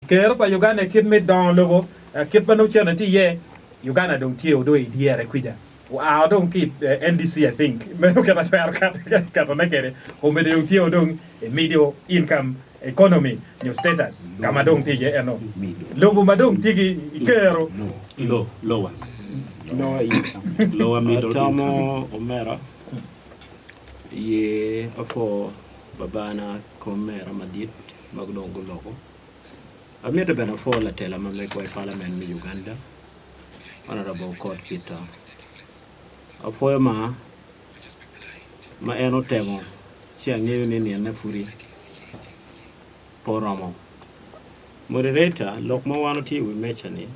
kero pa Uganda kid me down logo kid pa no chana ti ye Uganda don't kill do idea requija I don't keep NDC I think me no kana twa ka to nakere o me don't kill don't medium income economy your status kama don't ti ye no logo ma don't tigi kero lower income lower middle tamo omera ye afo babana komera madit magdongo loko amete bena fo la tela mamle ko parliament mi Uganda honorable court Peter afo ma eno temo si angeyo ni na furi poramo moderator lok ma wano ti we mechani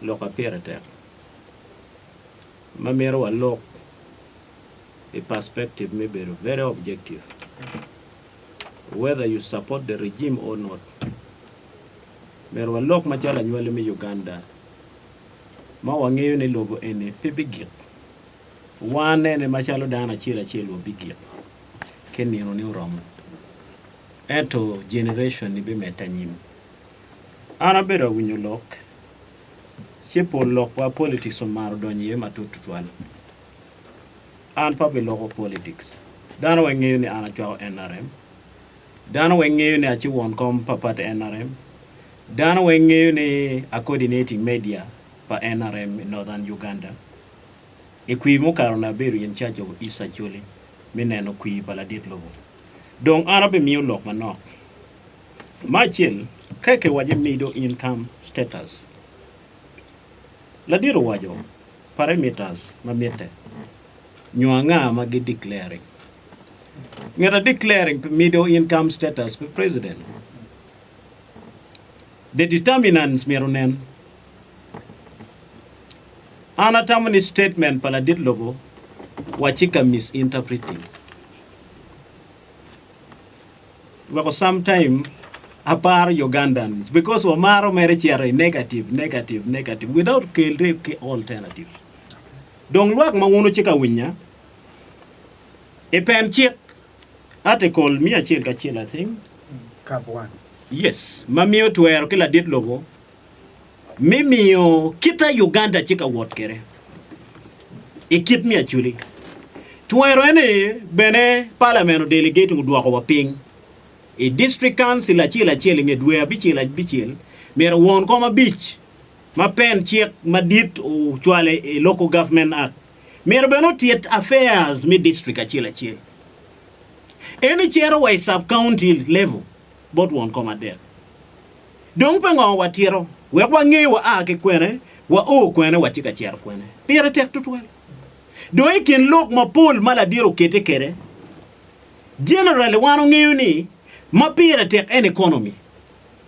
lok apera ter mamero wa lok a perspective may be very objective whether you support the regime or not. Mer wa lok machala nywele mi Uganda ma wangeyo ne logo ene pe bigit wane ne machalo dana chila chilo bigit keni no ni romo eto generation ni be metanyim ana bero winyo lok chepo lok wa politics mar donye matutu twala an pabe local politics dana wangeyo ni ana chao NRM dana wangeyo ni achi won kom papat NRM dana wangeyo ni a coordinating media pa NRM in northern Uganda ikwi mo karona beru in charge of Acholi mineno kwi baladit logo donc arabe mi lok manok machil keke waje middle income status la diro wajo parameters mamete nyuanga magi declaring ngera declaring middle income status for president the determinants meronen anatamani statement pala dit logo wachika misinterpreting wako sometime apar Ugandans because wamaro mere chiara negative without alternative dong luak manguno chika winya e pen chik article 101 I think cap 1 yes mamio tuero kila dit logo mimio kita Uganda chika wot kere e kit mi Acholi tuero ene bene parliament delegate ngudwako waping e district council achila ngedwe bichil mero won koma beach ma pen chiek madit o chwale e local government act mero beno tiet affairs mi district achila any chero wa sub county level but won koma there donc pengo watiro we kwa ngewa ake kwene wa o kwene wachika chier kwene pere tek tutwal do ikin lok mapol mala diro kete kere generally wano ngeyo ni mapira tek an economy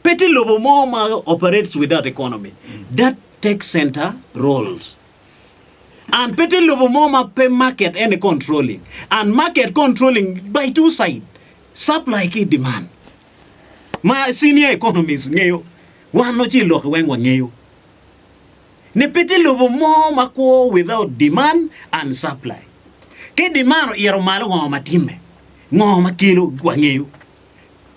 petty lobo more operates without economy that takes center roles and petty lobo more pay market and controlling and market controlling by two sides supply ki demand ma senior economists ngeyo wano chi lok wengwa ngeyo ne petty lobo more mako without demand and supply ke demand iro malo ngoma time ngoma kilo kwa ngeyo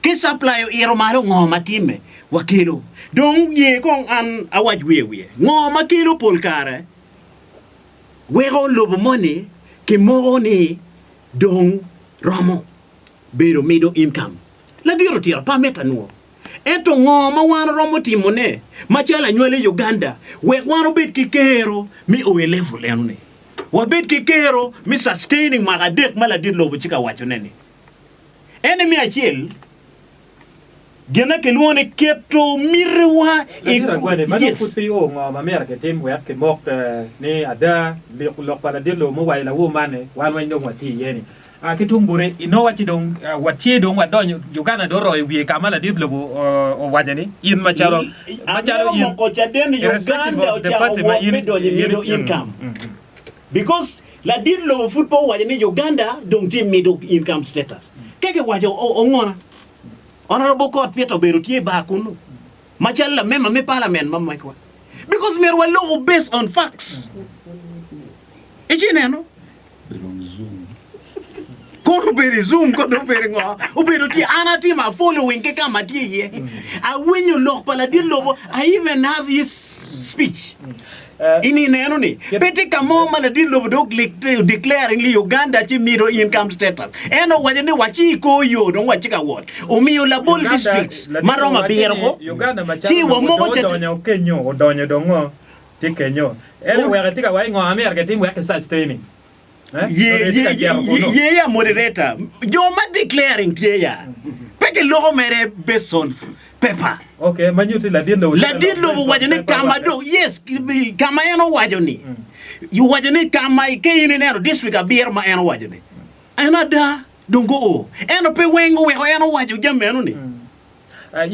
ke supply iro malo ngoma time wakilo dong ye kong an awaj we ngoma kilo polkare we go lobo money ke mo ni dong romo bero middle income la diro tira pa meta no eto ngoma wan romo timone machala nywele Uganda we wano bit kikero mi o level ene wa bit kikero mi sustaining magadek mala dit lobo chika wacho nene enemy achil gena ke luone keto mirwa e gwade mano kupi o ngoma mera ke tim we ke mok ne ada lok pala dit lo mo waila wo mane wan wan dong wati yeni kitumbure ino wati dong wati dong wadonyo Uganda doro wi kamala dit lo o wajani in machalo in ko chaden Uganda o cha middle income because la dit lo football wajani Uganda dong team middle income status keke wajo o ngona honorable court Peter berutie ba kunu machala mema me parliament mamma kwa because mer wa law based on facts ejine no kono beri zoom kono beri ngo ubero ti anati ma following ke kama ti ye I when you look pala di lobo I even have his speech ini neno ni pete kamo mala di lobo do declaring Uganda chi middle income status eno wajene wachi ko yo don wachi ka what o miyo la bol districts maroma biero ko Uganda chi wo mo che donyo kenyo donyo dongo ti kenyo eno wega tika wa ngo America timu yake sustaining yeah moderator Joma declaring tie ya peke logo mere beson paper okay manyuti la dindo wajene kama do yes kama eno wajoni you wajene kama ke yini neno district abier ma eno wajene ena da dongo o eno pe wengo we eno waju jambe eno ni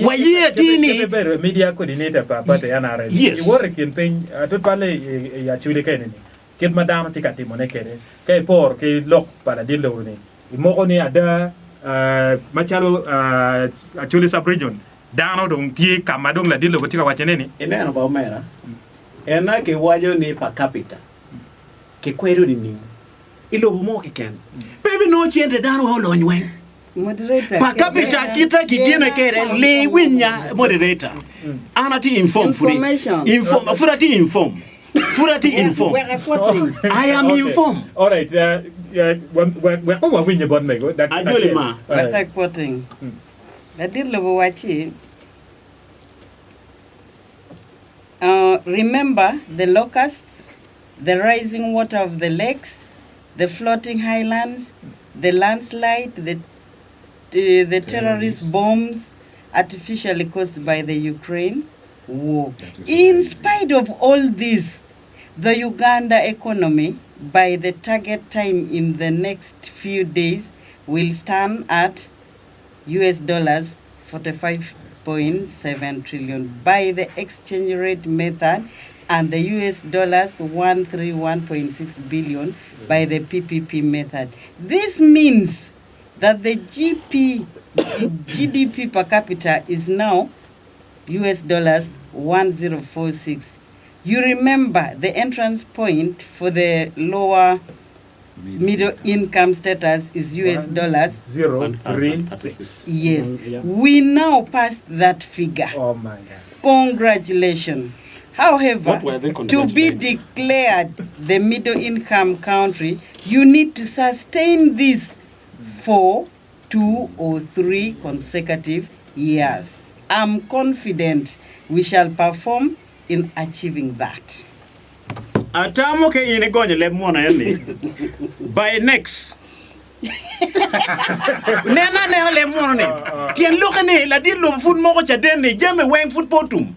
waye tini media coordinator pa te NRM yes work in pen tot pale ya chule keneni ket madam tikati monekere kay por ke lok para dillo ni imoko ni ada machalo Acholi sub region dano dong tie kama dong la dillo tika wachene ni eneno ba mera ena ke wajo ni per capita ke kwero ni ilo mo ke ken baby no chende dano holo nywen Moderator. Per capita kita kigine kere le winya moderator anati inform furati inform We're reporting. I am informed. All right. We're going to win me. Acholi ma. We're reporting. The deal of Wachi. Remember the locusts, the rising water of the lakes, the floating highlands, the landslide, the terrorist bombs artificially caused by the Ukraine war. In spite of all this, the Uganda economy by the target time in the next few days will stand at US dollars 45.7 trillion by the exchange rate method and the US dollars 131.6 billion by the PPP method. This means that the GDP per capita is now US dollars 1046. You remember the entrance point for the lower middle income status is US dollars 036. Yes. We now passed that figure. Oh my God. Congratulations. However, What were they to be declared the middle income country, you need to sustain this for 2 or 3 consecutive years. I'm confident we shall perform in achieving that. Atamo ke ine gonye le mona yoni. By next. Nena le mona ne. Tien loka ne la di lo food mo ko chadene jame weng food potum.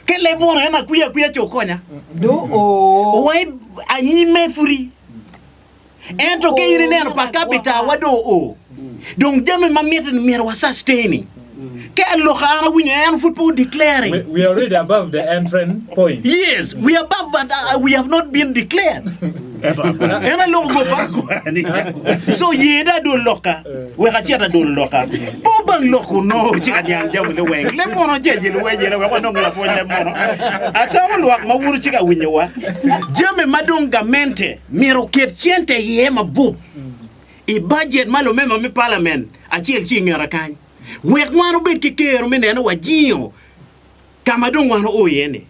Ke le mona na kuya chokonya. Do o Wai anyime furi. Ento ke ine ne pa capita wado o. Donc jame mamete ni mera wasa sustaining. We We are already above the entrance point. Yes, we are above, but we have not been declared. So yeda do loka, we hachia do loka. Bobang loko no chikanyang jamu le weng. Le mono jeje le weng we wanong la fo le mono. Atawa luak mawuru chika winyewa. Jame madonga mente miro ketchente yema bu. I budget malo mema mi parliament achiel chingera kany. Wek mwano bet kikero meneno wajio kama dong wano oyene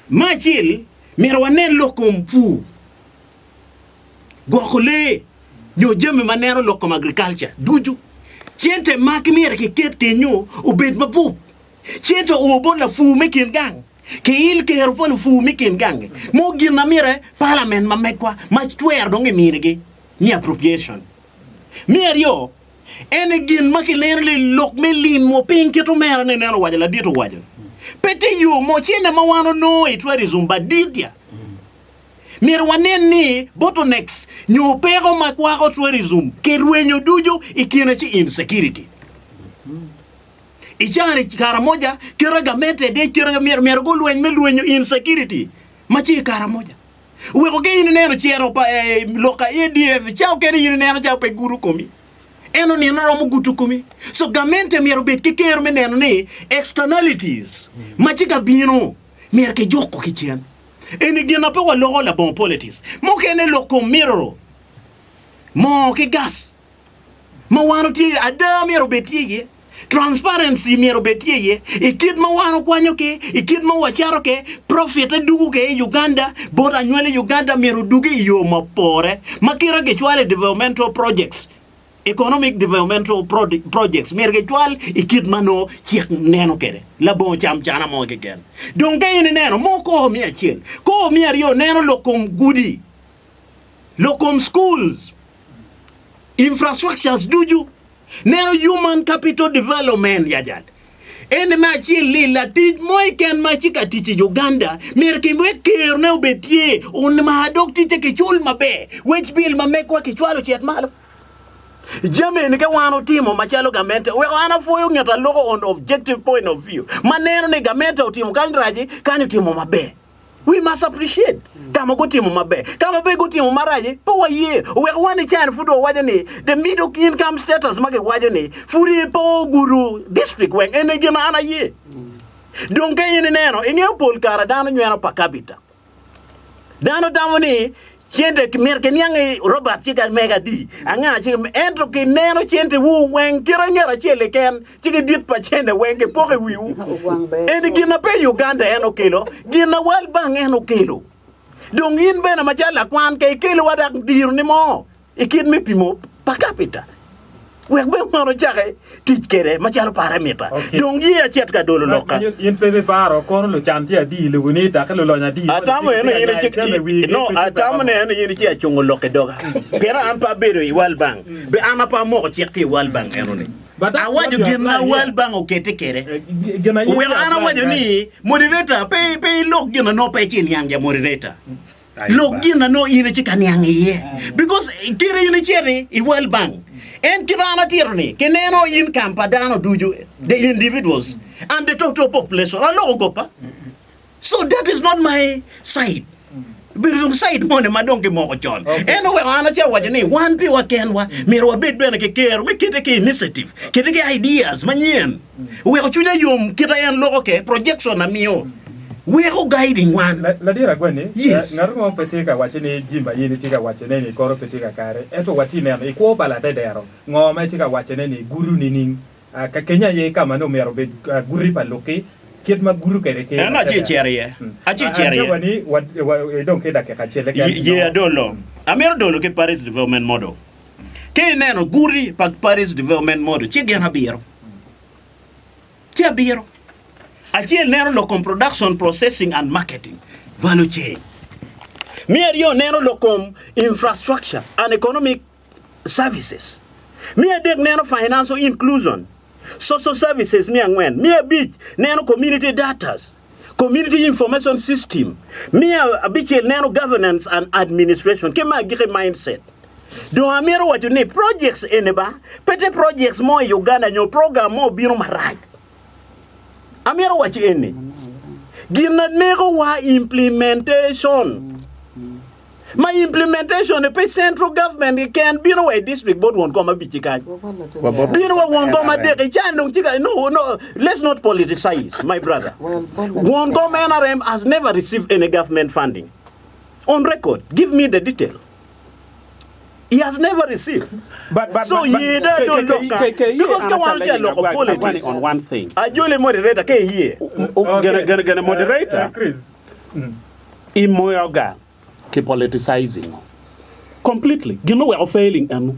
machil mero wanen lokom fu gokole nyo jeme manero lokom agriculture duju chente mak mere kiket kenyo ubet mapu chente obo la fu mekin gang ke il ke hero fo fu mekin gang mo gina mere parliament mamekwa mach twer dong eminege ni appropriation merio enegin makilerli lok melin mo pinke to mera ne neno wajala dito wajala pete yo mo chene mawano no tourism badidia mera waneni bottlenecks nyo pero makwako tourism kerwenyo dujo ikina chi insecurity ichari kara moja kiraga mete de kiraga mera golwen melwenyo insecurity machi kara moja weko ke ine neno chiero pa loka EDF chao kene ine neno chao pe guru komi eno ni naro gutu kumi so gamente miero bet kikero meneno ni externalities machika bino mier ke joko kichen eni gina pe wa logo la bon politics mo kene loko mirror mo ke gas ma wano ti ada mero betie ye transparency mero betie ye ikid ma wano kwanyo ke ikid ma wacharo ke profit dugu ke Uganda boda nywele Uganda mero dugi yo mapore makira ke chwale developmental projects economic developmental projects merge chwal ikid mano chiek neno kere la bon cham chana mo ke ken donc kay neno mo ko mi achil ko mi ario neno lokum gudi lokum schools infrastructures duju neno human capital development yajad ene ma achil li la tij moy ken ma chika tich Uganda merke we ker ne obetie on ma dok tich ke chul mabe which bill ma mekwa ke chwalo chet malo Jamen ke wano timo machalo gamente we wana foyo ngata logo on objective point of view maneno ne gamente utimo kandraji kanyo timo mabe we must appreciate kama go timo mabe kama be go timo maraji po wa ye we wani chan fudo wajani the middle income status mage wajani furi po guru district wen ene gina ana ye donc ene neno ene pol kara dano nyweno per capita dano damoni chente merke niange Robert chiga mega di anga chi entro ke neno chente wu wen kira ngera chele ken chiga dit pa chene wen ke poke wiu ene gina pe Uganda eno kilo gina wal bang eno kilo dong in bena machala kwan ke kilo wadak dir ni mo ikid me pimo per capita we be maro chake tich kere machalo parameter dong ye chet ka dolo loka yin pe baro kono lo chanti adi le winita ka lo nya di atamo ene yene chik no atamo ne ene yene chi achungo loke doga pera ampa bero I wal bang be amapa mo chike wal bang eno ne awajo gina wal bang okete kere we ana wajo ni moderator pe lok gina no pe chin yang ya moderator lok gina no ine chika nyang ye because kere yene chere I wal bang en kirana tirni keneno income padano duju the individuals and the total population alo gopa so that is not my side birung side money madonge moko chon en we ana che wajani one pe wa kenwa mero bed bena ke care we kede ke initiative kede ke ideas manyen we ochunya yum kita en logo ke projection na mio we go guiding one la dira gwene yes ngaru mo petika wachini jimba yini tika wachene ni koro petika kare eto watine no iko bala dedero ngome tika wachene ni guru ninin ka Kenya ye kama no mero be guri paloke kit ma guru kere ke ana che cherie a che cherie wani don't keda ke ka chele ka ye dolo amero dolo ke Paris development model ke neno guri pa Paris development model che gena biro che biro Achil nero locum production, processing and marketing. Value chain. Miario nero locum infrastructure and economic services. Mia dek nero financial inclusion. Social services mia ngwen. Mia big nero community data. Community information system. Mia abichil nero governance and administration. Kema gike mindset. Do amiro what you need projects eneba. Pete projects mo Uganda nyo program mo biro maraj. Amiro wachi ene. Gina nego wa implementation. My implementation the central government it can be no a district board won't come a bit chikai. Be no one come a day no let's not politicize my brother. One come NRM has never received any government funding. On record, give me the detail. He has never received. But so ye don't look because come on local politics on one thing. Ajole moderator ke here. Gonna moderator. Chris. Imoyoga ke politicizing completely. You know we are failing and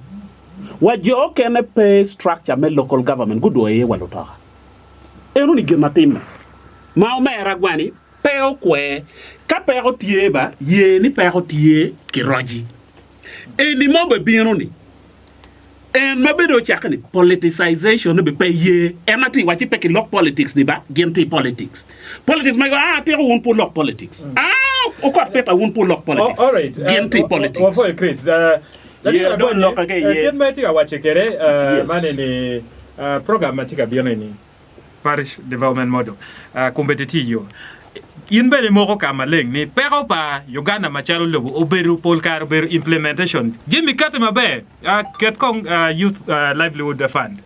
what you can pay structure me local government good way walota. Enu ni gematima. Ma o mera gwani peo kwe ka peo tieba ye ni peo tie kiroji. Eni mo be bienoni. En mabedo chakani politicization be pay ye emati wachi peki lock politics ni ba gente politics. Politics may go te won pour lock politics. O ko peta won pour lock politics. All right. Gente politics. What for Chris? Don't lock again. Ken matika wachekere mane ni program matika bienoni. Parish development model. Competitivo. In bere moko kama leng ni pero pa Uganda machalo lobo oberu polkar oberu implementation gimi kate mabe ket kong youth livelihood fund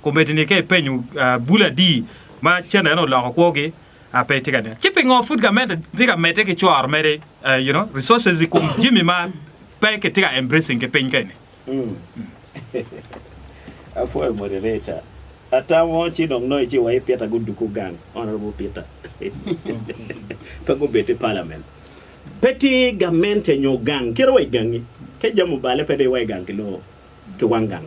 kombetini ke penyu bula di ma chena no la ko ge a pe tigane chipping of food government diga mete ke chwar mere resources ko gimi ma pe ke tiga embracing ke pen kene Afuwa moderator. Atawo chinong noi chi wai Peter Gunduku gang, Honorable Peter. Pago bete parliament. Peti gamente nyo gang, kira wai gangi. Ke jamu bale pede wai gang kilo ke wangang.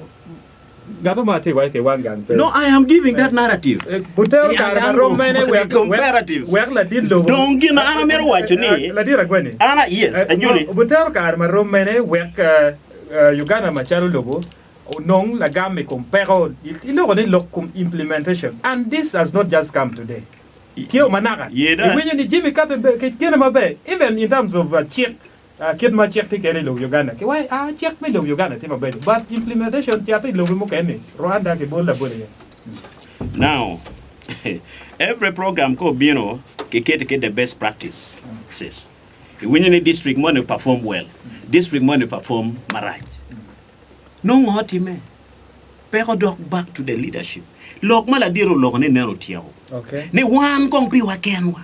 Gato mati wai ke wangang. No, I am giving that narrative. Buter kar romene comparative. Wek la dillo. Don't gina ana mero wacho ni. La dira gweni. Ana yes, Acholi. Buter kar romene wek Uganda machalo logo. Non la gamme con pero il loro ne lokum implementation, and this has not just come today. Kio manaka. When you Jimmy Carter kena mabe, even in terms of check kid ma check take lo Uganda. Ke why check me lo Uganda tema be, but implementation tiati lo mo kene. Rwanda ke bola bola. Now, every program ko bino ke the best practice says. When you district money perform well, district money perform maraj. No ngoti me. Pero dog back to the leadership. Lok mala diro lok ne nero tiao. Okay. Ni wan kong pi wa kenwa.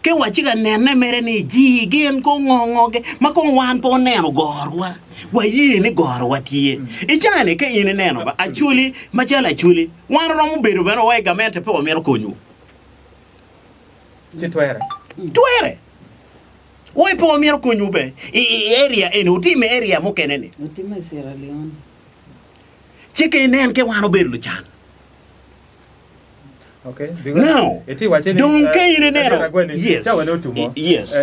Ke wa chiga nene mere ni ji gen ko ngongoge ma kong wan po neno gorwa. Wa yi ni gorwa tie. Ichane ke ine neno ba Acholi machala Acholi. Wan romu beru beno wa gamente pe o mero konyu. Chitwere. Twere. Why po mero konyu be? Area utime area mo kenene. Utime Sierra Leone. Chike nen ke wano beru chan. Okay. Now, don't care in yes. Yes.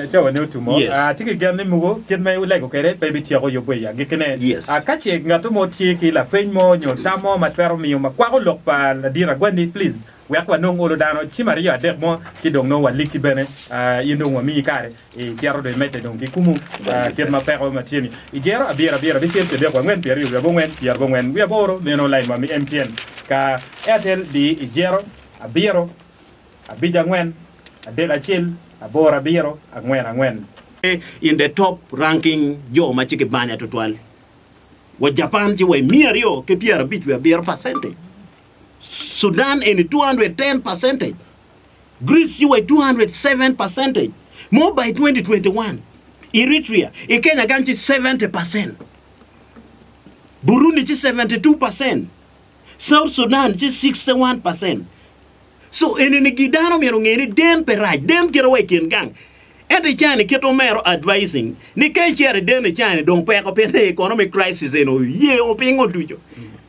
Yes. Tiki gani mugo kid me like okay baby tiago yo boya gikene. Yes. Kachi ngato mo tiki la penmo nyotamo matwero mi makwago lokpa la dira gwani please. Wakwa nongo lo dano chimaria dek mo kidong no waliki bene yino wa mi kare e tiaro de mete donc kumu kid ma pero matini. Ijero abira bichel te dek ngwen peri yo ngwen tiaro ngwen we boro neno line ma mi MTN ka Airtel di ijero abiro abija ngwen adela chil abora biro angwen in the top ranking jo machike banya totwal wa Japan ji we miario ke piera bitwe bier percentage Sudan in 210%. Greece you were 207%. More by 2021. Eritrea Kenya ganchi 70%. Burundi 72%. South Sudan 61%. So in the gidano mero ngeni dem peraj dem kira we ken gang. Ede chani keto mero advising. Ni kai chere dem chani don pe ko pende economic crisis eno ye opingo dujo.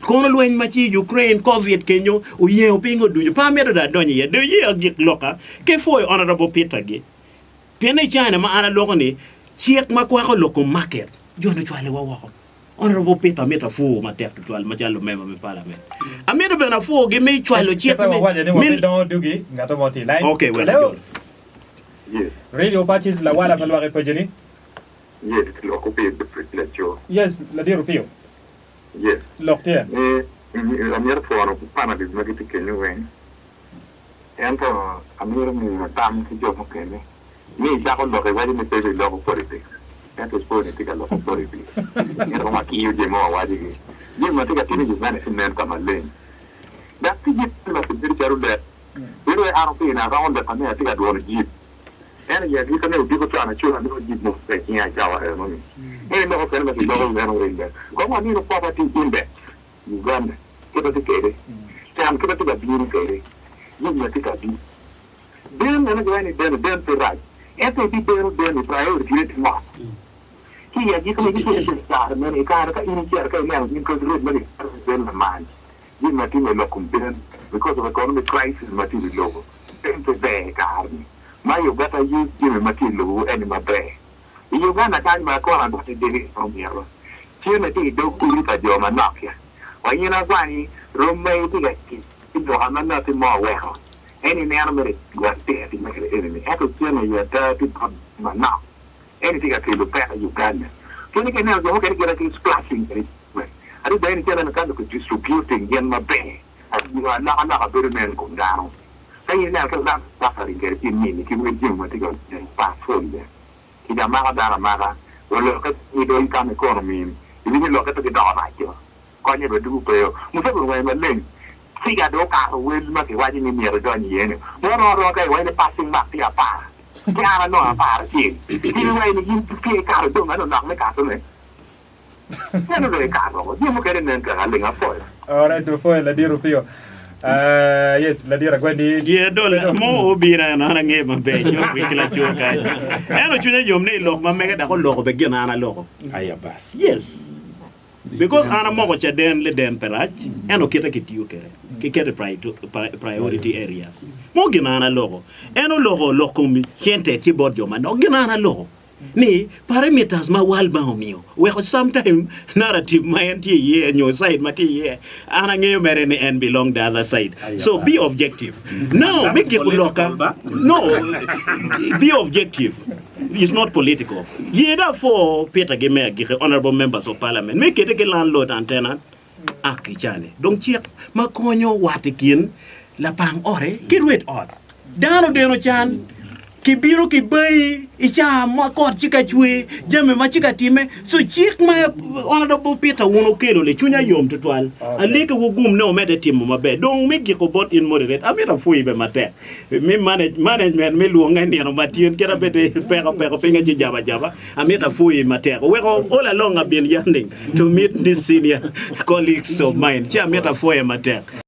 Kono lwen machi Ukraine COVID kenyo o ye opingo dujo. Pa mero da donye ye de ye agik loka ke foi honorable Peter ge. Pene chani ma ana loko ni chiek makwa ko loko market. Jono chwale wa. Honorable Peter meta fu ma tek twal ma jallo mema me parliament. Amedo bena fu ge me chwalo chiek me. Don't dugi ngato moti line. Okay, well. Yes. Radio patches la wala malwa repojeni. Yes, lo copie de presidentio. Yes, la diro pio. Yes. Lokte. La mia fono pana di magiti che ñu wen. Ento amir mi tam ci jomo kene. Ni ja ko lo ke wadi mi pede lo politics. Ento politica lo politics. Ero ma ki io demo wadi gi. Ni ma tika tini ju mane sin kama len. Da ti ji la ti charu de. Ero aro pe na raon de kame tika do ji. Ene ya gi kane ubi ko tana chula no ji mo pe nya jawa e no mi. Ene no ko ma ti lo no rende. Ko ma ni no poverty index. Uganda. Kita tikere. Tam kita tiga biru kere. Ni tika bi. Ben na ga ni ben pe raj. Ito di pero ben priority rate ma. Ki ya gi kame gi ko sa men e ka ini cher ka men ni ko ro mani ben na man. Ni ma ti me lo kumpen because of economic crisis ma ti lo. Tempo be ka armi. Ma io gata yu ti me ma ti lo eni ma be. Io gana ka ma ko ra do ti deli from here. Ti me ti do ku ri ka jo ma nakia. Wa yina gwani romme ti ga ki. Ti do ha na ti mo we ha. Any animal was there to make the enemy. After seeing your dirty now, anything I feel look at Uganda. Can you get now? You can get a splashing. I don't any kind of distributing in my bay. You are not a better man come down. Say you now can suffering get in me. If you will do what you go fast food there. He got Maradana Mara. Well, look at you don't come economy. You will look at the dog like you. Can you do pay? Whatever way my link. Siga do ka wel ma ke waji ni mi do ni yene mo ro ka wa ni passing back ya pa ya no pa ti ni wa ni yin ke ka do ma no na me ka so me no lo caro io mo che ne ka linga poi All right, before la diro pio. Yes, la dira Gwendi. Ye dole mo obira na na nge mabe yo wikila choka. Eno chunya yom ne lok ma mega da ko lok be gina na lok. Aya bas. Yes. Because ana mo ko cha den le den perach eno kita kitiyo kere. Ke kere priority areas. Mo gina na lok. Eno lok mi chente ti bod yo ma no gina na lok. Ni parameters ma wal ba mio we ko sometime narrative ma enti ye and your side mati ye ana ngeyo mere ni and belong the other side so be objective now make it local no be objective it's not political ye therefore Peter Gemea honorable members of parliament make it a landlord and tenant akichane donc check ma konyo watikin la pang ore kirwet ot dano deno chan kibiro kibai icha ma kot chika chwe jame ma chika time so chik ma honorable Peter wono kelo le chunya yom tutwal aleke wo gum no mede timo mabe don megi ko bot in moderate amira fui be mate mi management mi luonga ni no matien kera bede pego pinga chi jaba amira fui mate we all along I've been yearning to meet these senior colleagues of mine cha amira fui mate